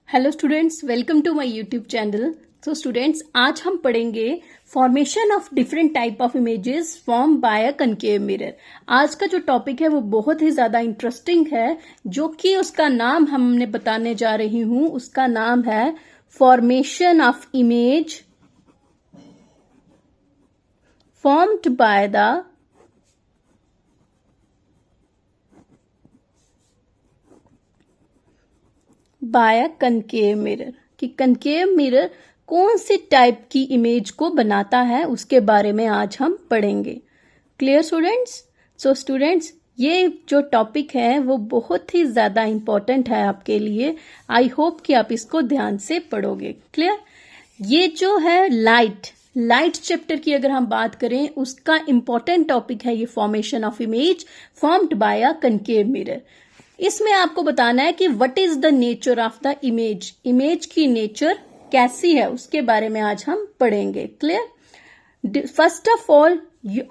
Hello students, welcome to my YouTube channel. So students, आज हम पढ़ेंगे formation of different type of images form by a concave mirror. आज का जो topic है वो बहुत ही ज्यादा इंटरेस्टिंग है, जो कि उसका नाम हमने बताने जा रही हूं। उसका नाम है formation of image formed by the by a concave mirror. कि कनकेव मिरर कौन सी टाइप की इमेज को बनाता है, उसके बारे में आज हम पढ़ेंगे। Clear students? सो स्टूडेंट्स, ये जो टॉपिक है वो बहुत ही ज्यादा इंपॉर्टेंट है आपके लिए। आई होप कि आप इसको ध्यान से पढ़ोगे। क्लियर? ये जो है लाइट चैप्टर की अगर हम बात करें, उसका इंपॉर्टेंट टॉपिक है ये formation of image formed bye a concave mirror. इसमें आपको बताना है कि what is the nature of the image की नेचर कैसी है, उसके बारे में आज हम पढ़ेंगे। क्लियर? फर्स्ट ऑफ ऑल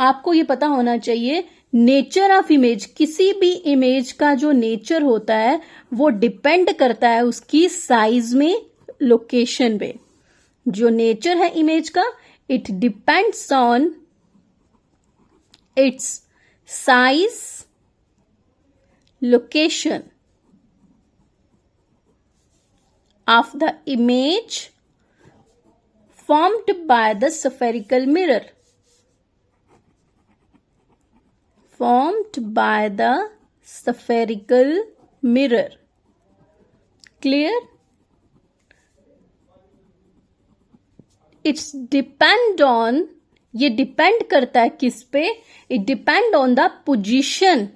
आपको ये पता होना चाहिए, नेचर ऑफ इमेज, किसी भी इमेज का जो नेचर होता है वो डिपेंड करता है उसकी साइज में, लोकेशन पे। जो नेचर है इमेज का, it depends on it's size, location of the image formed by the spherical mirror. Formed by the spherical mirror. Clear? It's depend on, ये डिपेंड करता है किस पे? It depend on the position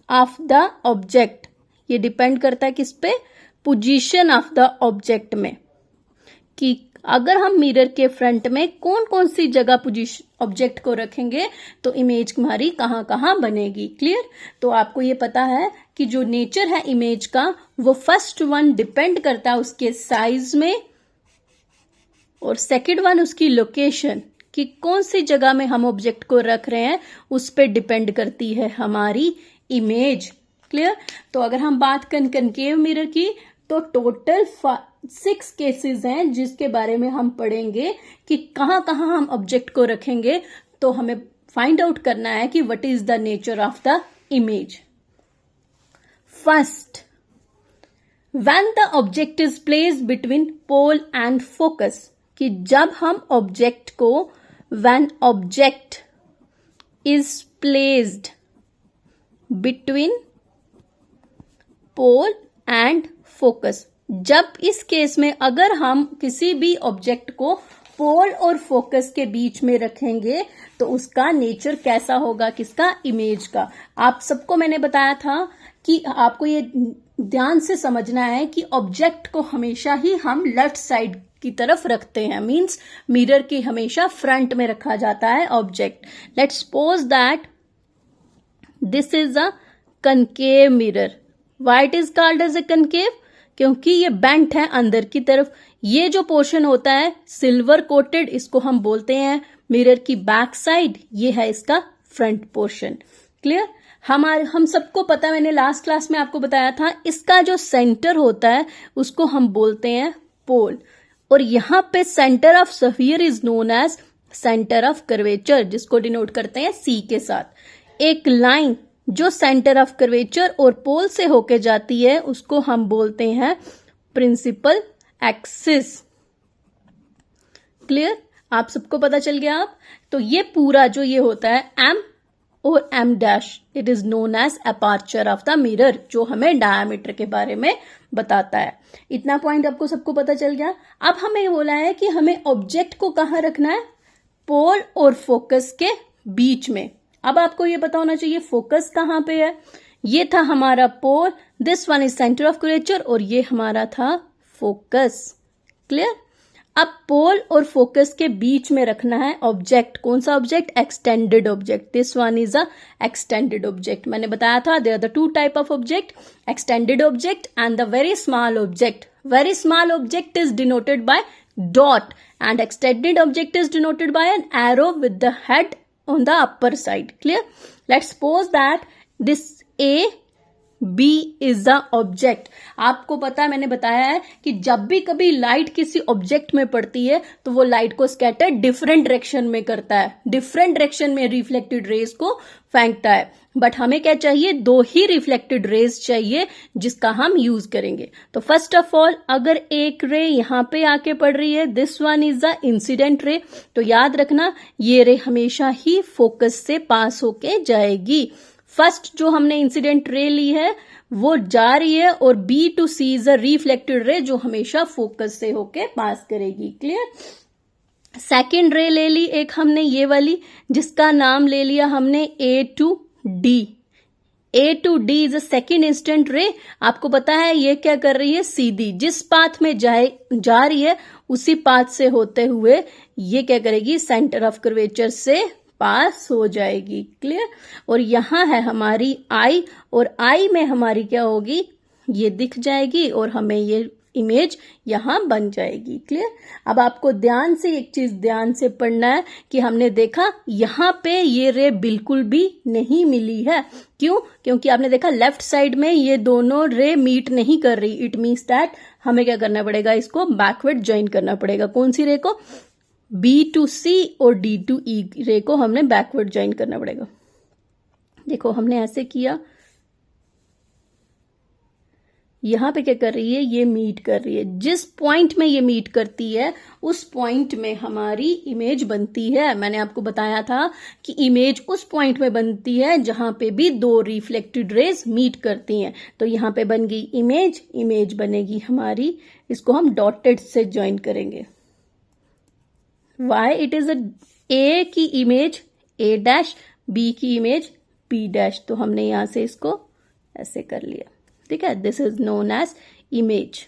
of the object. ये depend करता है किस पे? पोजीशन ऑफ द ऑब्जेक्ट में, कि अगर हम मिरर के फ्रंट में कौन कौन सी जगह पोजीशन ऑब्जेक्ट को रखेंगे तो इमेज हमारी कहाँ कहाँ बनेगी। क्लियर? तो आपको ये पता है कि जो नेचर है इमेज का, वो फर्स्ट वन डिपेंड करता है उसके साइज में, और सेकंड वन उसकी लोकेशन, कि कौन सी जगह में हम ऑब्जेक्ट को रख रहे हैं उस पर डिपेंड करती है हमारी इमेज। क्लियर? तो अगर हम बात करें कनकेव मिरर की, तो टोटल 6 केसेस हैं जिसके बारे में हम पढ़ेंगे कि कहाँ कहाँ हम ऑब्जेक्ट को रखेंगे। तो हमें फाइंड आउट करना है कि what is the nature of the image. First, when the object is placed between pole and focus, कि जब हम ऑब्जेक्ट को, when object is placed between pole and focus, जब इस केस में अगर हम किसी भी ऑब्जेक्ट को पोल और फोकस के बीच में रखेंगे तो उसका नेचर कैसा होगा, किसका? इमेज का। आप सबको मैंने बताया था कि आपको ये ध्यान से समझना है कि ऑब्जेक्ट को हमेशा ही हम लेफ्ट साइड की तरफ रखते हैं, मींस मिरर की हमेशा फ्रंट में रखा जाता है object. Let's suppose that this is a concave mirror. Why it is called as a concave? क्योंकि ये बेंट है अंदर की तरफ। ये जो पोर्शन होता है सिल्वर कोटेड, इसको हम बोलते हैं मिरर की बैक साइड। ये है इसका फ्रंट पोर्शन। क्लियर? हम सबको पता, मैंने लास्ट क्लास में आपको बताया था, इसका जो सेंटर होता है उसको हम बोलते हैं पोल। और यहां पे centre of sphere is known as centre of curvature, जिसको डिनोट करते हैं सी के साथ। एक लाइन जो सेंटर ऑफ कर्वेचर और पोल से होके जाती है उसको हम बोलते हैं प्रिंसिपल एक्सिस। क्लियर? आप सबको पता चल गया आप? तो ये पूरा जो ये होता है एम और M dash, it is known as aperture of the mirror, जो हमें डायमीटर के बारे में बताता है। इतना पॉइंट आपको सबको पता चल गया। अब हमें बोला है कि हमें ऑब्जेक्ट को कहाँ रखना है? पोल और फोकस के बीच में। अब आपको ये पता होना चाहिए फोकस कहाँ पे है। ये था हमारा pole, this one is centre of curvature, और ये हमारा था फोकस। क्लियर? अब पोल और फोकस के बीच में रखना है ऑब्जेक्ट। कौन सा object? Extended object. This one is a extended object. मैंने बताया था there are the 2 type of object, extended object and the very small object. Very small object is denoted by dot and extended object is denoted by an arrow with the head on the upper side. Clear? Let's suppose that this A B is the object. आपको पता है, मैंने बताया है कि जब भी कभी लाइट किसी ऑब्जेक्ट में पड़ती है तो वो लाइट को स्कैटर डिफरेंट डायरेक्शन में करता है, डिफरेंट डायरेक्शन में रिफ्लेक्टेड रेज को फेंकता है। बट हमें क्या चाहिए, दो ही रिफ्लेक्टेड रेज चाहिए जिसका हम यूज करेंगे। तो फर्स्ट ऑफ ऑल, अगर एक रे यहां पे आके पड़ रही है, this one is the incident ray, तो याद रखना ये रे हमेशा ही फोकस से पास होके जाएगी। फर्स्ट जो हमने इंसिडेंट रे ली है वो जा रही है, और B to C is a reflected ray जो हमेशा फोकस से होके पास करेगी। क्लियर। सेकेंड रे ले ली एक हमने ये वाली, जिसका नाम ले लिया हमने A to D. A to D is a second instant ray. आपको पता है ये क्या कर रही है, सीधी जिस पाथ में जा रही है उसी पाथ से होते हुए ये क्या करेगी, सेंटर ऑफ कर्वेचर से पास हो जाएगी। क्लियर। और यहां है हमारी आई, और आई में हमारी क्या होगी, ये दिख जाएगी और हमें ये इमेज यहां बन जाएगी। क्लियर। अब आपको ध्यान से एक चीज ध्यान से पढ़ना है कि हमने देखा यहां पे ये रे बिल्कुल भी नहीं मिली है। क्यों? क्योंकि आपने देखा लेफ्ट साइड में ये दोनों रे मीट नहीं कर रही। इट मीन्स दैट हमें क्या करना पड़ेगा, इसको बैकवर्ड ज्वाइन करना पड़ेगा। कौन सी रे को, बी टू सी और डी टू ई रे को हमने बैकवर्ड ज्वाइन करना पड़ेगा। देखो हमने ऐसे किया, यहां पे क्या कर रही है, ये मीट कर रही है। जिस पॉइंट में ये मीट करती है उस पॉइंट में हमारी इमेज बनती है। मैंने आपको बताया था कि इमेज उस पॉइंट में बनती है जहां पे भी दो रिफ्लेक्टेड रेज मीट करती हैं। तो यहां पे बन गई इमेज, इमेज बनेगी हमारी, इसको हम डॉटेड से ज्वाइन करेंगे। वाई, इट इज ए की इमेज ए डैश, बी की इमेज बी डैश, तो हमने यहां से इसको ऐसे कर लिया। ठीक है, this is known as image.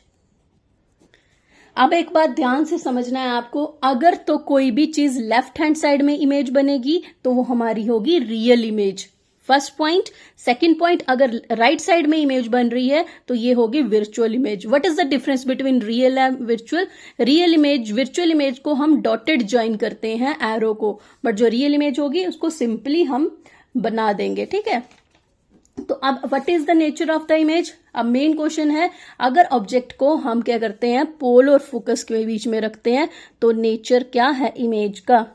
अब एक बात ध्यान से समझना है आपको, अगर तो कोई भी चीज लेफ्ट हैंड साइड में इमेज बनेगी तो वो हमारी होगी real image, first point. Second point, अगर राइट साइड में इमेज बन रही है तो ये होगी virtual image. What is the difference between real and virtual? Real image, virtual image को हम डॉटेड ज्वाइन करते हैं एरो को, बट जो रियल इमेज होगी उसको सिंपली हम बना देंगे। ठीक है, तो अब what is the nature of the image? अब मेन क्वेश्चन है, अगर ऑब्जेक्ट को हम क्या करते हैं, पोल और फोकस के बीच में रखते हैं तो नेचर क्या है इमेज का?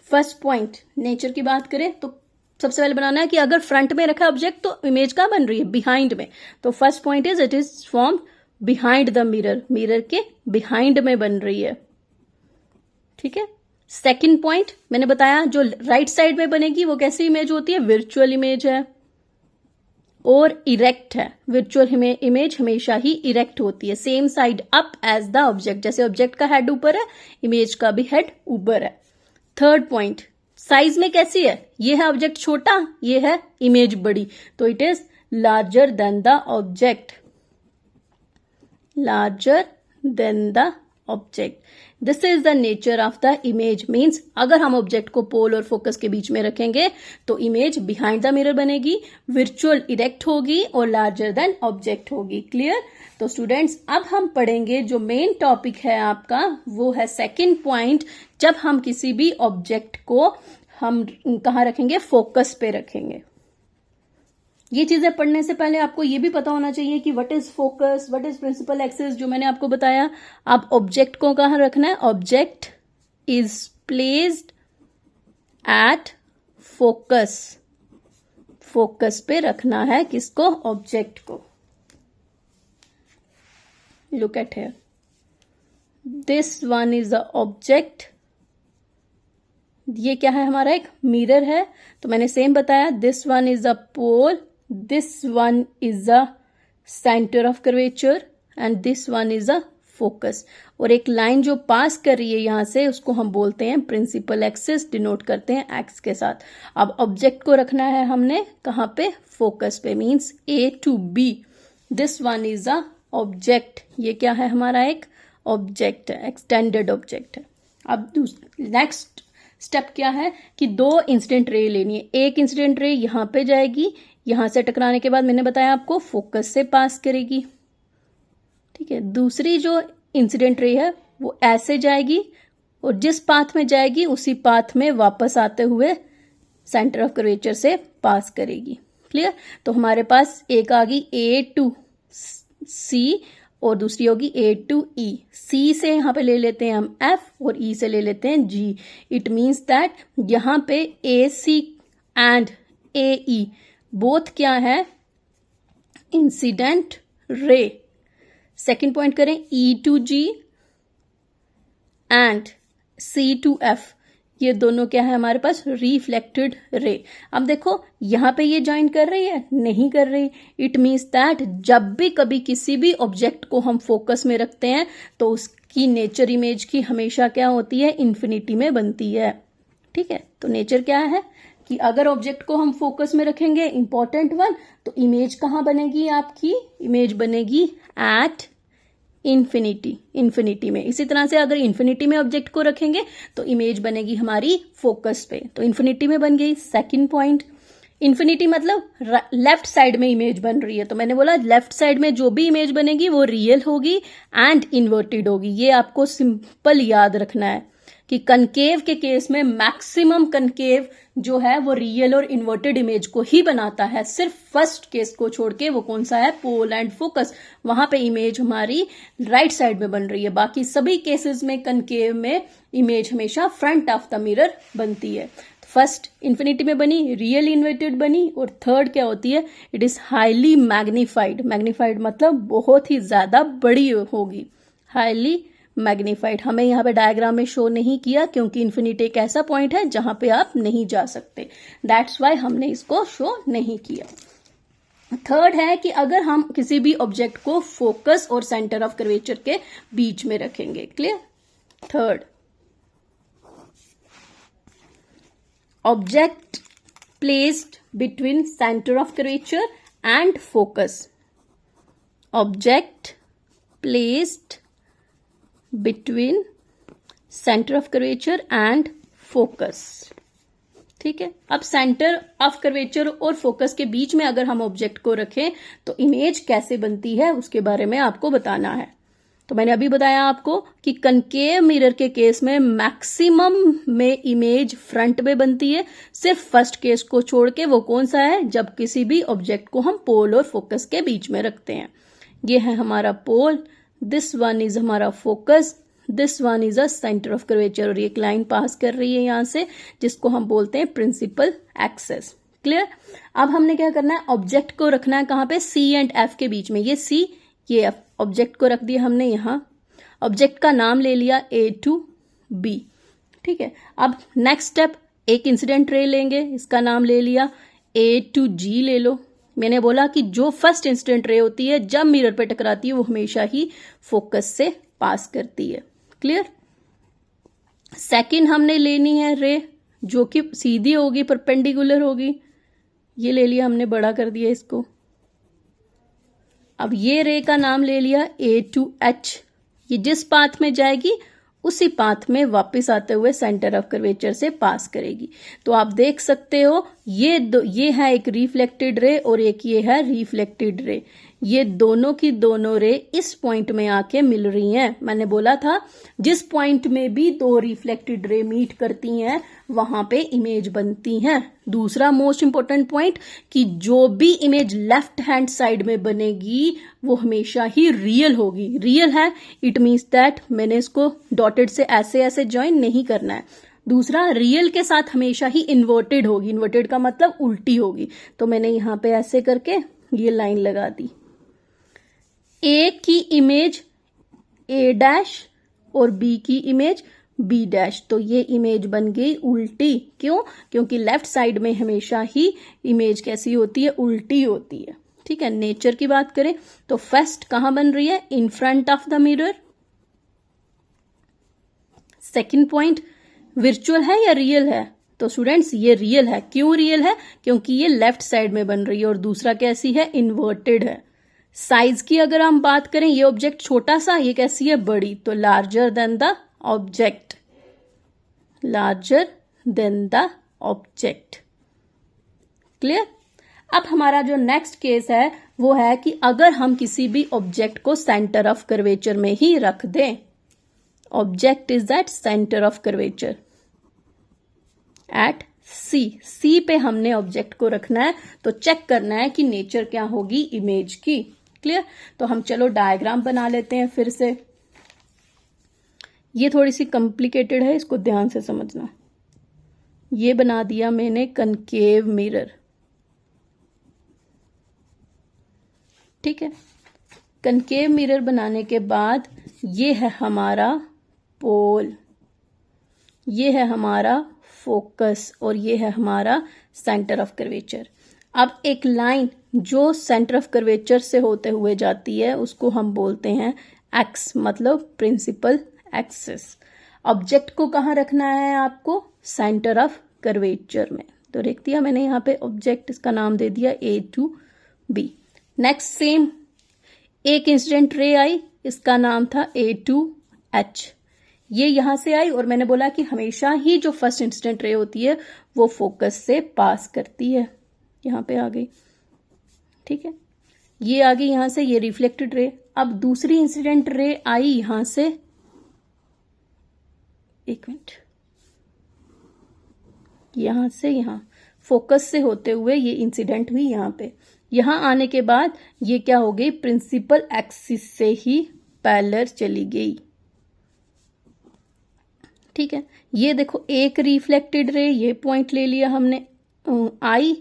फर्स्ट पॉइंट, नेचर की बात करें तो सबसे पहले बनाना है कि अगर फ्रंट में रखा ऑब्जेक्ट तो इमेज कहाँ बन रही है, बिहाइंड में। तो first point is it is form behind the mirror, mirror के बिहाइंड में बन रही है। ठीक है। सेकंड पॉइंट मैंने बताया, जो राइट साइड में बनेगी वो कैसी इमेज होती है, वर्चुअल इमेज है और इरेक्ट है। वर्चुअल इमेज हमेशा ही इरेक्ट होती है, same side up as the object. जैसे ऑब्जेक्ट का हेड ऊपर है, इमेज का भी हेड ऊपर है। थर्ड पॉइंट, साइज में कैसी है, ये है ऑब्जेक्ट छोटा, ये है इमेज बड़ी, तो it is larger than the object, larger than the object. This is the nature of the image. Means अगर हम ऑब्जेक्ट को पोल और फोकस के बीच में रखेंगे तो इमेज बिहाइंड द मिरर बनेगी, वर्चुअल इरेक्ट होगी और लार्जर देन ऑब्जेक्ट होगी। क्लियर। तो स्टूडेंट्स अब हम पढ़ेंगे जो मेन टॉपिक है आपका, वो है सेकंड पॉइंट, जब हम किसी भी ऑब्जेक्ट को हम कहाँ रखेंगे, फोकस पे रखेंगे। ये चीजें पढ़ने से पहले आपको ये भी पता होना चाहिए कि what is focus, what is principal axis, जो मैंने आपको बताया। अब ऑब्जेक्ट को कहाँ रखना है, object is placed at focus, focus पे रखना है किसको, ऑब्जेक्ट को। Look at here, this one is a object, ये क्या है हमारा, एक मिरर है। तो मैंने सेम बताया, this one is a pole, this one is a centre of curvature and this one is a focus. और एक लाइन जो पास कर रही है यहां से उसको हम बोलते हैं प्रिंसिपल एक्सिस, डिनोट करते हैं एक्स के साथ। अब ऑब्जेक्ट को रखना है हमने कहां पे, फोकस पे, means A to B. This one is a object, ये क्या है हमारा, एक ऑब्जेक्ट है, एक्सटेंडेड ऑब्जेक्ट है। अब नेक्स्ट स्टेप क्या है कि दो इंसिडेंट रे लेनी है। एक इंसिडेंट रे यहां पे जाएगी, यहां से टकराने के बाद मैंने बताया आपको फोकस से पास करेगी। ठीक है, दूसरी जो इंसिडेंट रे है वो ऐसे जाएगी और जिस पाथ में जाएगी उसी पाथ में वापस आते हुए सेंटर ऑफ कर्वेचर से पास करेगी। क्लियर। तो हमारे पास एक आ गई A to C और दूसरी होगी A to E। C से यहाँ पे ले लेते हैं हम F और E से ले लेते हैं G। इट मीन्स दैट यहाँ पे AC एंड AE बोथ क्या है, इंसिडेंट रे। सेकेंड पॉइंट करें, E to G and C to F, ये दोनों क्या है हमारे पास, रिफ्लेक्टेड रे। अब देखो यहाँ पे ये ज्वाइन कर रही है, नहीं कर रही। इट मीन्स दैट जब भी कभी किसी भी ऑब्जेक्ट को हम फोकस में रखते हैं तो उसकी नेचर इमेज की हमेशा क्या होती है, इन्फिनिटी में बनती है। ठीक है, तो नेचर क्या है कि अगर ऑब्जेक्ट को हम फोकस में रखेंगे, इंपॉर्टेंट वन, तो इमेज कहाँ बनेगी, आपकी इमेज बनेगी एट इन्फिनिटी में। इसी तरह से अगर इन्फिनिटी में ऑब्जेक्ट को रखेंगे तो इमेज बनेगी हमारी फोकस पे, तो इन्फिनिटी में बन गई। सेकंड पॉइंट, इन्फिनिटी मतलब लेफ्ट साइड में इमेज बन रही है, तो मैंने बोला लेफ्ट साइड में जो भी इमेज बनेगी वो रियल होगी एंड इन्वर्टेड होगी। ये आपको सिंपल याद रखना है कि कनकेव के केस में मैक्सिमम कनकेव जो है वो रियल और इन्वर्टेड इमेज को ही बनाता है। सिर्फ फर्स्ट केस को छोड़ के, वो कौन सा है, पोल एंड फोकस, वहां पे इमेज हमारी राइट साइड में बन रही है। बाकी सभी केसेस में कनकेव में इमेज हमेशा फ्रंट ऑफ द मिरर बनती है। फर्स्ट इन्फिनिटी में बनी, रियल इन्वर्टेड बनी, और थर्ड क्या होती है, it is highly magnified. Magnified मतलब बहुत ही ज्यादा बड़ी होगी, हाईली मैग्नीफाइड। हमें यहाँ पे डायग्राम में शो नहीं किया क्योंकि इन्फिनिटी एक ऐसा पॉइंट है जहां पे आप नहीं जा सकते, दैट्स वाई हमने इसको शो नहीं किया। थर्ड है कि अगर हम किसी भी ऑब्जेक्ट को फोकस और सेंटर ऑफ कर्वेचर के बीच में रखेंगे, clear. Third, object placed between centre of curvature and focus. Object placed between centre of curvature and focus. ठीक है, अब सेंटर ऑफ कर्वेचर और फोकस के बीच में अगर हम ऑब्जेक्ट को रखें तो इमेज कैसे बनती है उसके बारे में आपको बताना है। तो मैंने अभी बताया आपको कि कनकेव मिरर के केस में मैक्सिमम में इमेज फ्रंट में बनती है, सिर्फ फर्स्ट केस को छोड़ के, वो कौन सा है, जब किसी भी ऑब्जेक्ट को हम पोल और फोकस के बीच में रखते हैं। ये है हमारा पोल, दिस वन इज हमारा focus, this one is a centre of curvature, और एक लाइन पास कर रही है यहां से जिसको हम बोलते हैं प्रिंसिपल एक्सेस। क्लियर। अब हमने क्या करना है, ऑब्जेक्ट को रखना है कहां पे, C एंड F के बीच में। ये C, ये F, ऑब्जेक्ट को रख दिया हमने यहां, ऑब्जेक्ट का नाम ले लिया A to B। ठीक है, अब नेक्स्ट स्टेप, एक इंसिडेंट रे लेंगे, इसका नाम ले लिया A to G ले लो। मैंने बोला कि जो फर्स्ट इंसिडेंट रे होती है जब मिरर पे टकराती है वो हमेशा ही फोकस से पास करती है, क्लियर। सेकंड हमने लेनी है रे जो कि सीधी होगी, परपेंडिकुलर होगी, ये ले लिया हमने, बड़ा कर दिया इसको। अब ये रे का नाम ले लिया A to H, ये जिस पाथ में जाएगी उसी पाथ में वापस आते हुए सेंटर ऑफ कर्वेचर से पास करेगी। तो आप देख सकते हो ये है एक रिफ्लेक्टेड रे और एक ये है रिफ्लेक्टेड रे। ये दोनों की दोनों रे इस पॉइंट में आके मिल रही हैं। मैंने बोला था जिस पॉइंट में भी दो रिफ्लेक्टेड रे मीट करती हैं वहां पे इमेज बनती हैं। दूसरा मोस्ट इंपॉर्टेंट पॉइंट कि जो भी इमेज लेफ्ट हैंड साइड में बनेगी वो हमेशा ही रियल होगी। रियल है इट मीन्स दैट मैंने इसको डॉटेड से ऐसे ऐसे ज्वाइन नहीं करना है। दूसरा, रियल के साथ हमेशा ही इन्वर्टेड होगी। इन्वर्टेड का मतलब उल्टी होगी। तो मैंने यहां पे ऐसे करके ये लाइन लगा दी। ए की इमेज A डैश और B की इमेज B डैश, तो ये इमेज बन गई उल्टी। क्यों? क्योंकि लेफ्ट साइड में हमेशा ही इमेज कैसी होती है, उल्टी होती है। ठीक है, नेचर की बात करें तो फर्स्ट कहां बन रही है, in front of the mirror. Second point, virtual है या रियल है, तो स्टूडेंट्स ये रियल है। क्यों रियल है? क्योंकि ये लेफ्ट साइड में बन रही है। और दूसरा कैसी है, इन्वर्टेड है। साइज की अगर हम बात करें, ये ऑब्जेक्ट छोटा सा, ये कैसी है, बड़ी, तो larger than the object, larger than the object. Clear. अब हमारा जो नेक्स्ट केस है वो है कि अगर हम किसी भी ऑब्जेक्ट को सेंटर ऑफ कर्वेचर में ही रख दें, object is at centre of curvature at C पे हमने ऑब्जेक्ट को रखना है, तो चेक करना है कि नेचर क्या होगी इमेज की। क्लियर? तो हम चलो डायग्राम बना लेते हैं फिर से। ये थोड़ी सी कॉम्प्लिकेटेड है, इसको ध्यान से समझना। ये बना दिया मैंने कनकेव मिरर। ठीक है, कनकेव मिरर बनाने के बाद ये है हमारा पोल, ये है हमारा फोकस और ये है हमारा सेंटर ऑफ कर्वेचर। अब एक लाइन जो सेंटर ऑफ कर्वेचर से होते हुए जाती है उसको हम बोलते हैं एक्स, मतलब प्रिंसिपल एक्सिस। ऑब्जेक्ट को कहाँ रखना है आपको? सेंटर ऑफ कर्वेचर में। तो देख दिया मैंने यहाँ पे ऑब्जेक्ट, इसका नाम दे दिया A to B। Next same, एक इंसिडेंट रे आई, इसका नाम था A to H। ये यहां से आई और मैंने बोला कि हमेशा ही जो फर्स्ट इंसिडेंट रे होती है वो फोकस से पास करती है। यहां पे आ गई, ठीक है, ये आ गई यहां से, ये रिफ्लेक्टेड रे। अब दूसरी इंसिडेंट रे आई यहां से, एक मिनट, यहां से यहां फोकस से होते हुए ये इंसिडेंट हुई यहां पे। यहां आने के बाद ये क्या हो गई? प्रिंसिपल एक्सिस से ही पैरेलल चली गई। ठीक है, ये देखो एक रिफ्लेक्टेड रे, ये पॉइंट ले लिया हमने आई।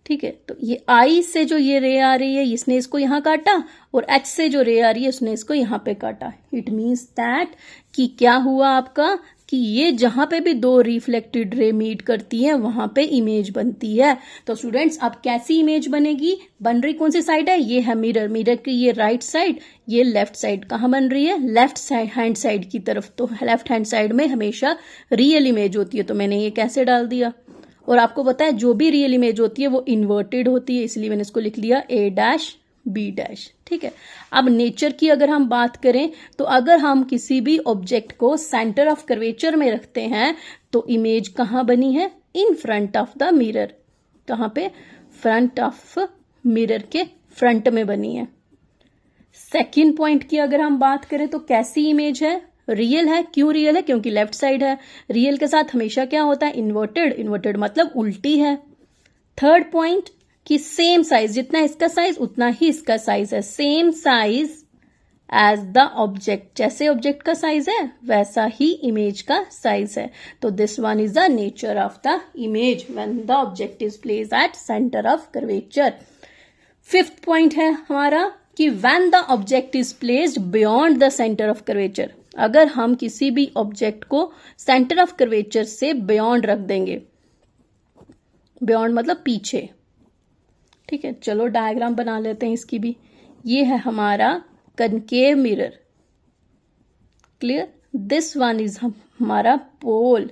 ठीक है, तो ये आई से जो ये रे आ रही है इसने इसको यहां काटा और एच से जो रे आ रही है उसने इसको यहां पे काटा। इट मीन्स दैट कि क्या हुआ आपका कि ये जहां पे भी दो रिफ्लेक्टेड रे मीट करती है वहां पे इमेज बनती है। तो स्टूडेंट्स अब कैसी इमेज बनेगी? बन रही कौन सी साइड है? ये है मिरर, मिरर की ये राइट साइड, ये लेफ्ट साइड। कहाँ बन रही है? लेफ्ट साइड, हैंड साइड की तरफ। तो लेफ्ट हैंड साइड में हमेशा रियल इमेज होती है, तो मैंने ये कैसे डाल दिया। और आपको पता है जो भी रियल इमेज होती है वो इन्वर्टेड होती है, इसलिए मैंने इसको लिख लिया A-B-। ठीक है, अब नेचर की अगर हम बात करें तो अगर हम किसी भी ऑब्जेक्ट को सेंटर ऑफ कर्वेचर में रखते हैं तो इमेज कहाँ बनी है? In front of the mirror. कहाँ पे? फ्रंट ऑफ मिरर के फ्रंट में बनी है। सेकंड पॉइंट की अगर हम बात करें तो कैसी इमेज है? रियल है। क्यों रियल है? क्योंकि लेफ्ट साइड है। रियल के साथ हमेशा क्या होता है? इन्वर्टेड। इन्वर्टेड मतलब उल्टी है। थर्ड पॉइंट कि सेम साइज, जितना इसका साइज उतना ही इसका साइज है, same size as the object. जैसे ऑब्जेक्ट का साइज है वैसा ही इमेज का साइज है। तो this one is the nature of the image when the object is placed at centre of curvature. Fifth point है हमारा कि when the object is placed beyond the centre of curvature. अगर हम किसी भी ऑब्जेक्ट को सेंटर ऑफ कर्वेचर से beyond रख देंगे, बियॉन्ड मतलब पीछे। ठीक है, चलो डायग्राम बना लेते हैं इसकी भी। ये है हमारा concave mirror. Clear? This one is हमारा pole,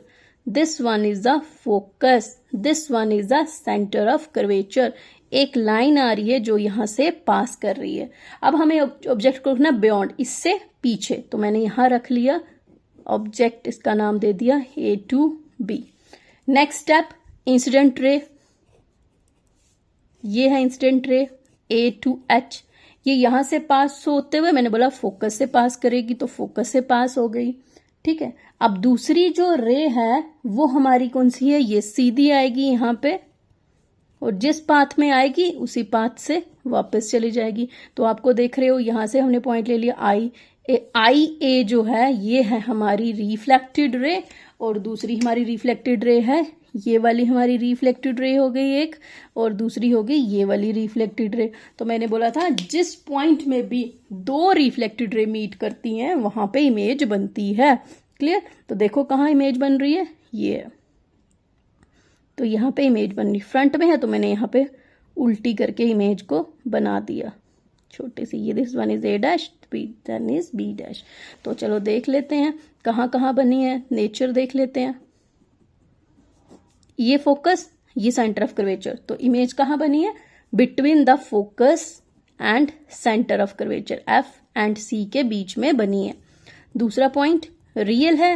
this one is the focus, this one is the centre of curvature. एक लाइन आ रही है जो यहां से पास कर रही है। अब हमें ऑब्जेक्ट को रखना बियॉन्ड, इससे पीछे, तो मैंने यहां रख लिया ऑब्जेक्ट, इसका नाम दे दिया A to B। Next step, incident ray. ये है incident ray A to H। ये यहां से पास होते हुए, मैंने बोला फोकस से पास करेगी तो फोकस से पास हो गई। ठीक है, अब दूसरी जो रे है वो हमारी कौन सी है? ये सीधी आएगी यहां पे और जिस पाथ में आएगी उसी पाथ से वापस चली जाएगी। तो आपको देख रहे हो यहां से हमने पॉइंट ले लिया आई ए जो है ये है हमारी रिफ्लेक्टेड रे और दूसरी हमारी रिफ्लेक्टेड रे है ये वाली, हमारी रिफ्लेक्टेड रे हो गई एक, और दूसरी हो गई ये वाली रिफ्लेक्टेड रे। तो मैंने बोला था जिस पॉइंट में भी दो रिफ्लेक्टेड रे मीट करती हैं वहां पे इमेज बनती है। क्लियर? तो देखो कहाँ इमेज बन रही है, ये, तो यहाँ पे इमेज बन रही, फ्रंट में है तो मैंने यहाँ पे उल्टी करके इमेज को बना दिया छोटे सी। ये this one is A' then is B'। तो चलो देख लेते हैं कहाँ कहाँ बनी है, नेचर देख लेते हैं। ये फोकस, ये सेंटर ऑफ कर्वेचर, तो इमेज कहाँ बनी है? Between the focus and centre of curvature, F and C के बीच में बनी है। दूसरा पॉइंट रियल है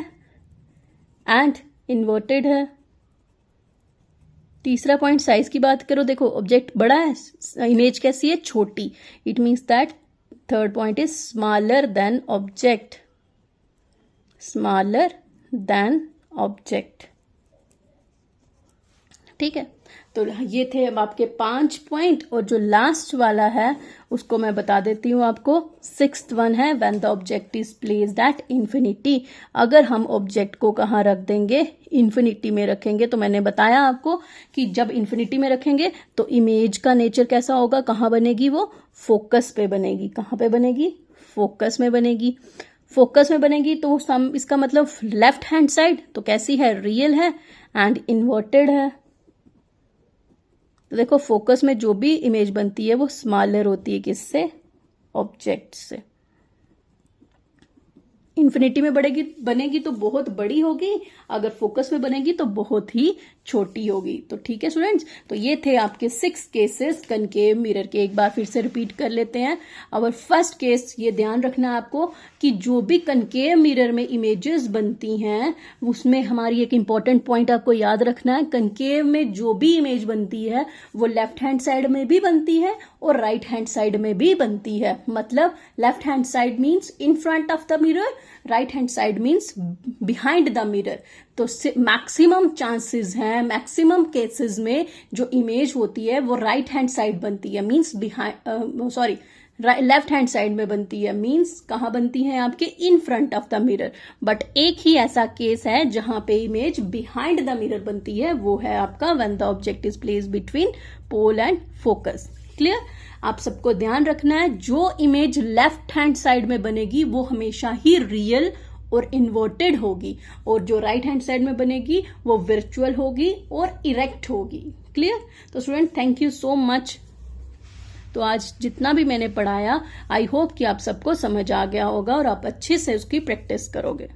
एंड इन्वर्टेड है। तीसरा पॉइंट साइज की बात करो, देखो ऑब्जेक्ट बड़ा है, इमेज कैसी है? छोटी। It means that third point is smaller than object, smaller than object. ठीक है, तो ये थे अब आपके 5 पॉइंट, और जो लास्ट वाला है उसको मैं बता देती हूँ आपको। 6th वन है when the object is placed at infinity. अगर हम ऑब्जेक्ट को कहाँ रख देंगे, इन्फिनिटी में रखेंगे, तो मैंने बताया आपको कि जब इन्फिनिटी में रखेंगे तो इमेज का नेचर कैसा होगा, कहाँ बनेगी, वो फोकस पे बनेगी। कहाँ पे बनेगी, फोकस में बनेगी। फोकस में बनेगी तो इसका मतलब लेफ्ट हैंड साइड तो कैसी है, रियल है एंड इन्वर्टेड है। तो देखो फोकस में जो भी इमेज बनती है वो स्मॉलर होती है किससे, ऑब्जेक्ट से। इन्फिनिटी में बनेगी तो बहुत बड़ी होगी, अगर फोकस में बनेगी तो बहुत ही छोटी होगी। तो ठीक है स्टूडेंट्स, तो ये थे आपके 6 केसेस कनकेव मिरर के। एक बार फिर से रिपीट कर लेते हैं। और फर्स्ट केस, ये ध्यान रखना आपको कि जो भी कनकेव मिरर में इमेजेस बनती हैं उसमें हमारी एक इंपॉर्टेंट पॉइंट आपको याद रखना है, कनकेव में जो भी इमेज बनती है वो लेफ्ट हैंड साइड में भी बनती है और राइट हैंड साइड में भी बनती है। मतलब left hand side means in front of the mirror, right hand side means behind the mirror. तो मैक्सिमम चांसेस हैं, मैक्सिमम केसेस में जो इमेज होती है वो राइट हैंड साइड बनती है, मीन्स लेफ्ट हैंड साइड में बनती है, मीन्स कहाँ बनती है, आपके in front of the mirror. But एक ही ऐसा केस है जहां पे इमेज बिहाइंड द मिरर बनती है, वो है आपका when the object is placed between pole and focus. Clear? आप सबको ध्यान रखना है, जो इमेज लेफ्ट हैंड साइड में बनेगी वो हमेशा ही रियल और इन्वर्टेड होगी, और जो राइट हैंड साइड में बनेगी वो वर्चुअल होगी और इरेक्ट होगी। क्लियर? तो student thank you so much. तो आज जितना भी मैंने पढ़ाया आई होप कि आप सबको समझ आ गया होगा और आप अच्छे से उसकी प्रैक्टिस करोगे।